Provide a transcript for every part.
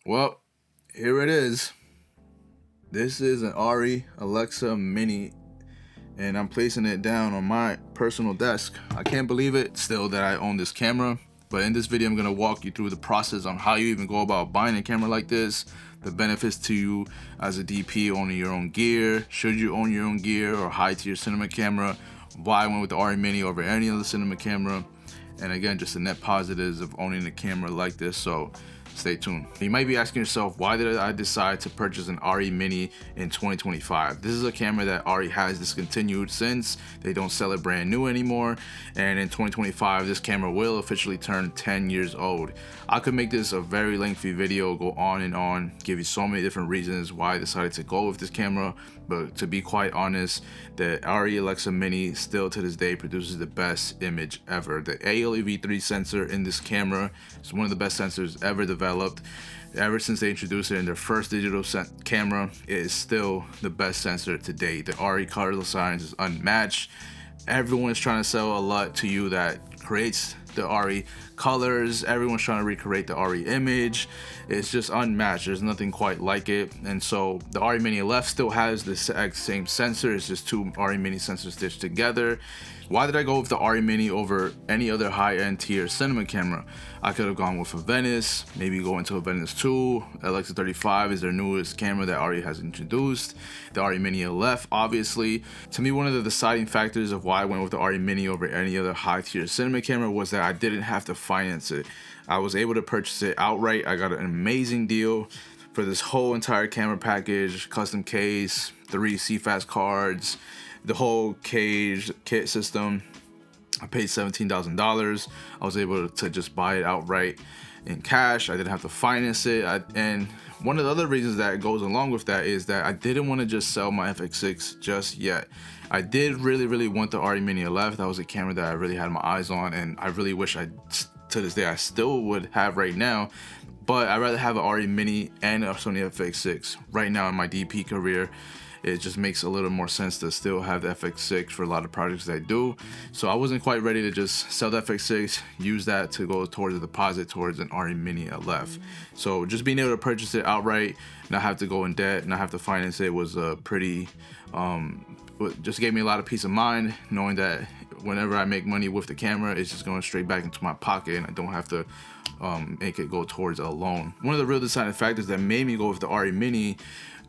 Well, here it is. This is an ARRI Alexa Mini, and I'm placing it down on my personal desk. I can't believe it still that I own this camera, but in this video I'm going to walk you through the process on how you even go about buying a camera like this, the benefits to you as a DP owning your own gear, should you own your own gear or high-tier cinema camera, why I went with the ARRI Mini over any other cinema camera, and again, just the net positives of owning a camera like this. So stay tuned. You might be asking yourself, why did I decide to purchase an ARRI Mini in 2025? This is a camera that ARRI has discontinued since they don't sell it brand new anymore. And in 2025, this camera will officially turn 10 years old. I could make this a very lengthy video, go on and on, give you so many different reasons why I decided to go with this camera. But to be quite honest, the ARRI Alexa Mini still to this day produces the best image ever. The ALEV3 sensor in this camera is one of the best sensors ever developed. Ever since they introduced it in their first digital camera, it is still the best sensor to date. The ARRI color science is unmatched. Everyone is trying to sell a lot to you that creates the ARRI colors. Everyone's trying to recreate the ARRI image. It's just unmatched. There's nothing quite like it. And so the ARRI Mini LF still has the exact same sensor. It's just two ARRI Mini sensors stitched together. Why did I go with the ARRI Mini over any other high-end tier cinema camera? I could have gone with a Venice, maybe go into a Venice 2. Alexa 35 is their newest camera that ARRI has introduced. The ARRI Mini LF, obviously. To me, one of the deciding factors of why I went with the ARRI Mini over any other high-tier cinema camera was that I didn't have to finance it. I was able to purchase it outright. I got an amazing deal for this whole entire camera package, custom case, 3 CFast cards, the whole cage kit system. I paid $17,000. I was able to just buy it outright in cash. I didn't have to finance it. And one of the other reasons that goes along with that is that I didn't want to just sell my FX6 just yet. I did really want the ARRI Mini LF. That was a camera that I really had my eyes on, and I really wish to this day I still would have right now. But I'd rather have an ARRI Mini and a Sony FX6 right now in my DP career. It just makes a little more sense to still have the FX6 for a lot of projects that I do. So I wasn't quite ready to just sell the FX6, use that to go towards a deposit towards an ARRI Mini LF. So just being able to purchase it outright, not have to go in debt, not have to finance it was a pretty, just gave me a lot of peace of mind, knowing that whenever I make money with the camera, it's just going straight back into my pocket and I don't have to make it go towards a loan. One of the real deciding factors that made me go with the ARRI Mini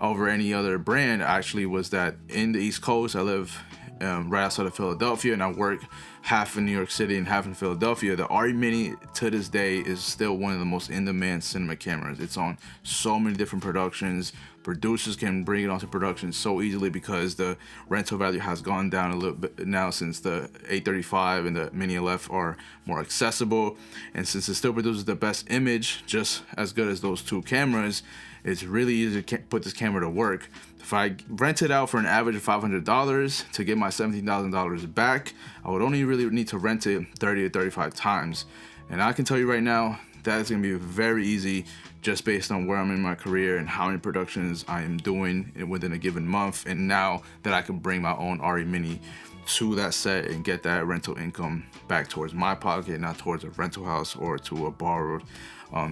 over any other brand actually was that in the East Coast, I live right outside of Philadelphia, and I work half in New York City and half in Philadelphia. The ARRI Mini to this day is still one of the most in-demand cinema cameras. It's on so many different productions. Producers can bring it onto production so easily because the rental value has gone down a little bit now since the A35 and the Mini LF are more accessible. And since it still produces the best image, just as good as those two cameras, it's really easy to put this camera to work. If I rent it out for an average of $500 to get my $17,000 back, I would only really need to rent it 30 to 35 times. And I can tell you right now, that is going to be very easy just based on where I'm in my career and how many productions I am doing within a given month. And now that I can bring my own ARRI Mini to that set and get that rental income back towards my pocket, not towards a rental house or to a borrowed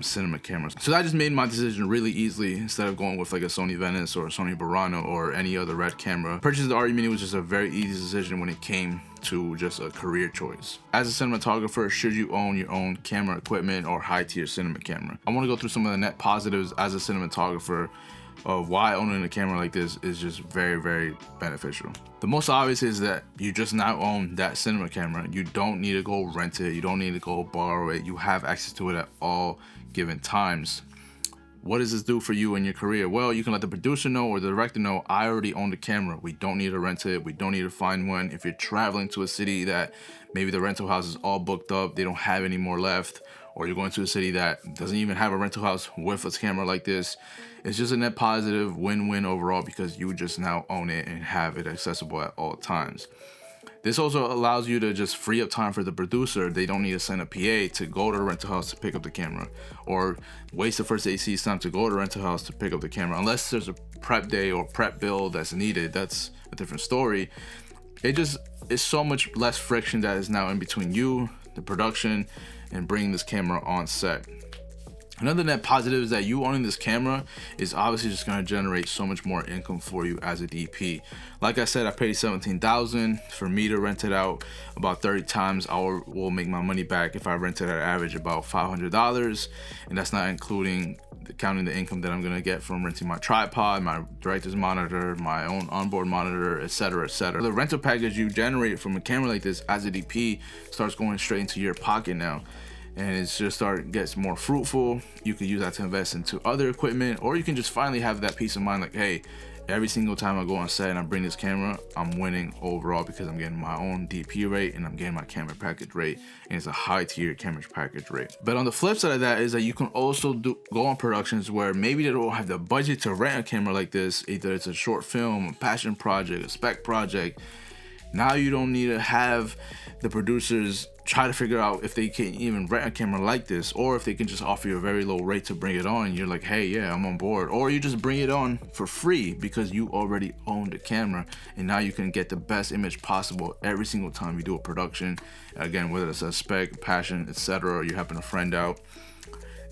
cinema camera. So that just made my decision really easily instead of going with like a Sony Venice or a Sony Burano or any other red camera. Purchasing the ARRI Mini was just a very easy decision when it came to just a career choice. As a cinematographer, should you own your own camera equipment or high-tier cinema camera? I want to go through some of the net positives as a cinematographer of why owning a camera like this is just very beneficial. The most obvious is that you just now own that cinema camera. You don't need to go rent it. You don't need to go borrow it. You have access to it at all given times. What does this do for you in your career? Well, you can let the producer know or the director know, I already own the camera. We don't need to rent it. We don't need to find one. If you're traveling to a city that maybe the rental house is all booked up, they don't have any more left, or you're going to a city that doesn't even have a rental house with a camera like this, it's just a net positive win-win overall because you just now own it and have it accessible at all times. This also allows you to just free up time for the producer. They don't need to send a PA to go to the rental house to pick up the camera or waste the first AC's time to go to the rental house to pick up the camera. Unless there's a prep day or prep build that's needed, that's a different story. It just is so much less friction that is now in between you, the production, and bringing this camera on set. Another net positive is that you owning this camera is obviously just going to generate so much more income for you as a DP. Like I said, I paid $17,000 for me to rent it out about 30 times. I will make my money back if I rent it at average about $500, and that's not including counting the income that I'm going to get from renting my tripod, my director's monitor, my own onboard monitor, etc., etc. The rental package you generate from a camera like this as a DP starts going straight into your pocket now, and it's just gets more fruitful. You can use that to invest into other equipment, or you can just finally have that peace of mind like, hey, every single time I go on set and I bring this camera, I'm winning overall because I'm getting my own DP rate and I'm getting my camera package rate, and it's a high tier camera package rate. But on the flip side of that is that you can also go on productions where maybe they don't have the budget to rent a camera like this. Either it's a short film, a passion project, a spec project. Now you don't need to have the producers try to figure out if they can even rent a camera like this, or if they can just offer you a very low rate to bring it on. You're like, hey, yeah, I'm on board. Or you just bring it on for free because you already own the camera, and now you can get the best image possible every single time you do a production. Again, whether it's a spec, passion, etc., or you happen to friend out.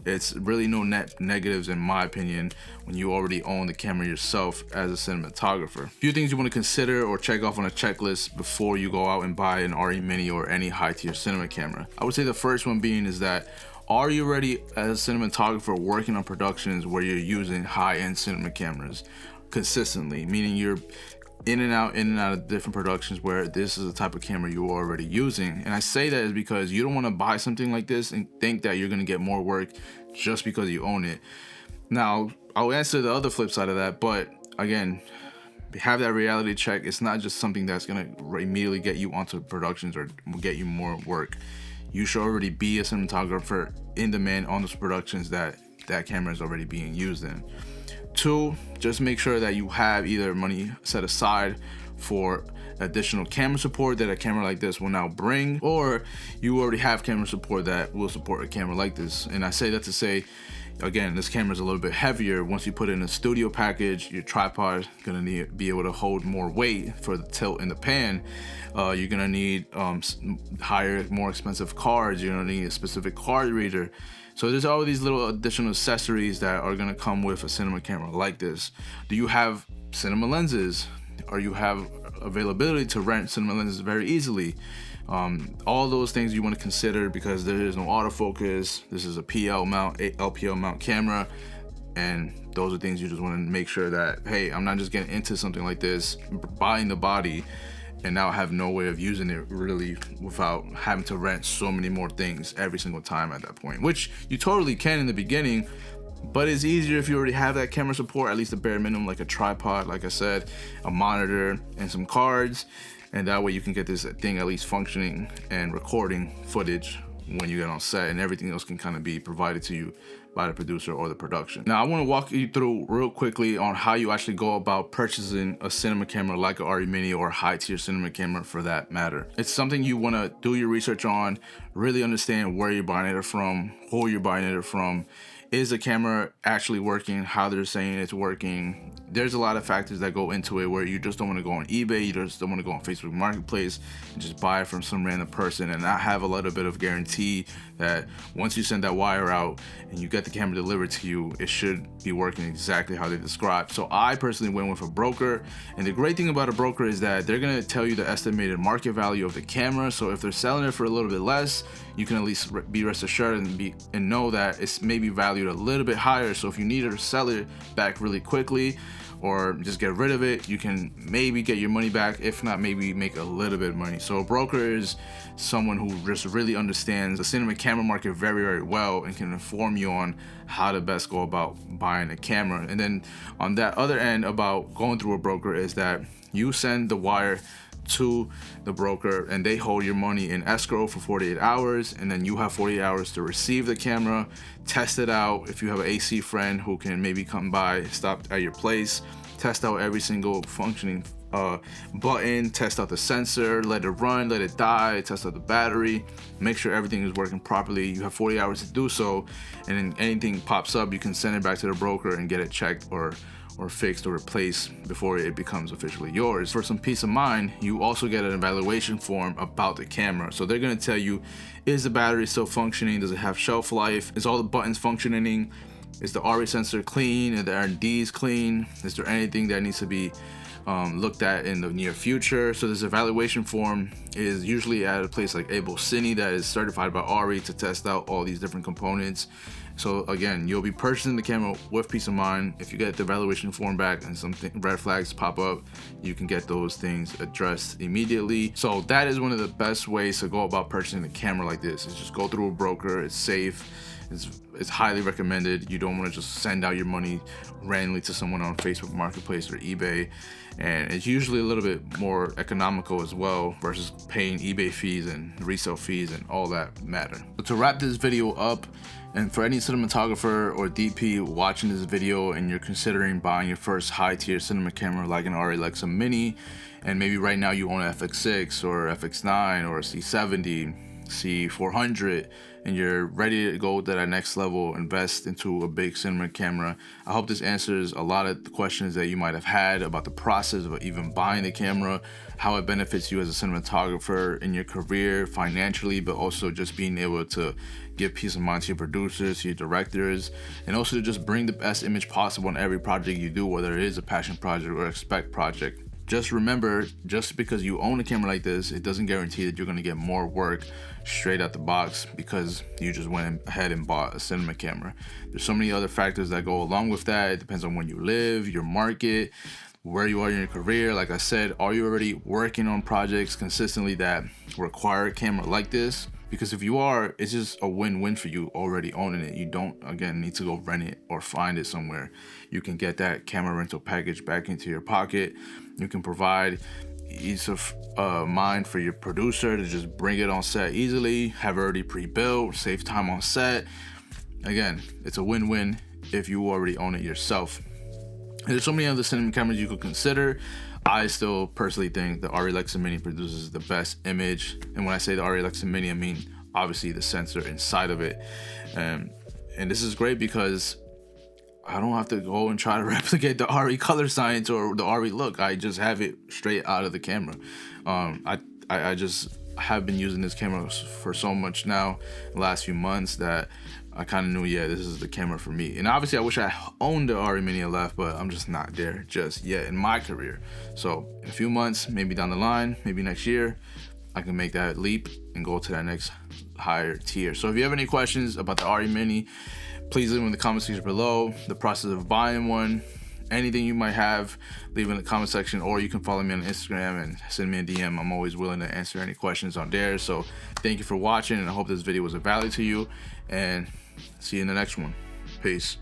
It's really no net negatives in my opinion when you already own the camera yourself as a cinematographer. A few things you want to consider or check off on a checklist before you go out and buy an RE Mini or any high tier cinema camera. I would say the first one being is that, are you ready as a cinematographer working on productions where you're using high-end cinema cameras consistently, meaning you're in and out of different productions where this is the type of camera you're already using. And I say that is because you don't want to buy something like this and think that you're going to get more work just because you own it. Now, I'll answer the other flip side of that, but again, have that reality check. It's not just something that's going to immediately get you onto productions or get you more work. You should already be a cinematographer in demand on those productions that camera is already being used in. 2, just make sure that you have either money set aside for additional camera support that a camera like this will now bring, or you already have camera support that will support a camera like this. And I say that to say, again, this camera is a little bit heavier. Once you put in a studio package, your tripod is gonna need to be able to hold more weight for the tilt and the pan. You're gonna need higher, more expensive cards. You're gonna need a specific card reader. So there's all these little additional accessories that are gonna come with a cinema camera like this. Do you have cinema lenses? Or you have availability to rent cinema lenses very easily? All those things you want to consider, because there is no autofocus. This is a PL mount, LPL mount camera, and those are things you just want to make sure that, hey, I'm not just getting into something like this, buying the body, and now have no way of using it really without having to rent so many more things every single time at that point, which you totally can in the beginning. But it's easier if you already have that camera support, at least a bare minimum, like a tripod, like I said, a monitor, and some cards. And that way you can get this thing at least functioning and recording footage when you get on set, and everything else can kind of be provided to you by the producer or the production. Now, I want to walk you through real quickly on how you actually go about purchasing a cinema camera like a RE Mini or a high tier cinema camera for that matter. It's something you want to do your research on, really understand where you're buying it from, who you're buying it from. Is the camera actually working how they're saying it's working? There's a lot of factors that go into it where you just don't want to go on eBay, you just don't want to go on Facebook Marketplace and just buy it from some random person and not have a little bit of guarantee that once you send that wire out and you get the camera delivered to you, it should be working exactly how they described. So I personally went with a broker, and the great thing about a broker is that they're going to tell you the estimated market value of the camera. So if they're selling it for a little bit less, you can at least be rest assured and know that it's maybe valued a little bit higher. So if you need to sell it back really quickly or just get rid of it, you can maybe get your money back. If not, maybe make a little bit of money. So a broker is someone who just really understands the cinema camera market very, very well and can inform you on how to best go about buying a camera. And then on that other end about going through a broker is that you send the wire to the broker and they hold your money in escrow for 48 hours, and then you have 48 hours to receive the camera, test it out. If you have an AC friend who can maybe come by, stop at your place, test out every single functioning button, test out the sensor, let it run, let it die, test out the battery, make sure everything is working properly. You have 40 hours to do so, and then anything pops up, you can send it back to the broker and get it checked or fixed or replaced before it becomes officially yours. For some peace of mind, you also get an evaluation form about the camera. So they're gonna tell you, is the battery still functioning? Does it have shelf life? Is all the buttons functioning? Is the RE sensor clean? Are the R&Ds clean? Is there anything that needs to be looked at in the near future? So this evaluation form is usually at a place like Able Cine that is certified by RE to test out all these different components. So again, you'll be purchasing the camera with peace of mind. If you get the evaluation form back and some red flags pop up, you can get those things addressed immediately. So that is one of the best ways to go about purchasing a camera like this. Is just go through a broker. It's safe. It's highly recommended. You don't want to just send out your money randomly to someone on Facebook Marketplace or eBay. And it's usually a little bit more economical as well versus paying eBay fees and resale fees and all that matter. So to wrap this video up, and for any cinematographer or DP watching this video and you're considering buying your first high-tier cinema camera like an ARRI Alexa Mini, and maybe right now you own an FX6 or FX9 or a C70, C400, and you're ready to go to that next level, invest into a big cinema camera, I hope this answers a lot of the questions that you might have had about the process of even buying the camera, how it benefits you as a cinematographer in your career financially, but also just being able to give peace of mind to your producers, to your directors, and also to just bring the best image possible on every project you do, whether it is a passion project or a spec project. Just remember, just because you own a camera like this, it doesn't guarantee that you're gonna get more work straight out the box because you just went ahead and bought a cinema camera. There's so many other factors that go along with that. It depends on when you live, your market, where you are in your career. Like I said, are you already working on projects consistently that require a camera like this? Because if you are, it's just a win-win for you already owning it. You don't, again, need to go rent it or find it somewhere. You can get that camera rental package back into your pocket. You can provide ease of mind for your producer to just bring it on set easily, have it already pre-built, save time on set. Again, it's a win-win if you already own it yourself. There's so many other cinema cameras you could consider. I still personally think the ARRI Alexa Mini produces the best image. And when I say the ARRI Alexa Mini, I mean obviously the sensor inside of it. And this is great because I don't have to go and try to replicate the ARRI color science or the ARRI look. I just have it straight out of the camera. I just have been using this camera for so much now, the last few months, that I kind of knew, yeah, this is the camera for me. And obviously I wish I owned the ARRI Mini LF, but I'm just not there just yet in my career. So in a few months, maybe down the line, maybe next year, I can make that leap and go to that next higher tier. So if you have any questions about the ARRI Mini, please leave them in the comment section below. The process of buying one, anything you might have, leave in the comment section, or you can follow me on Instagram and send me a DM. I'm always willing to answer any questions on there. So thank you for watching, and I hope this video was of value to you, and see you in the next one. Peace.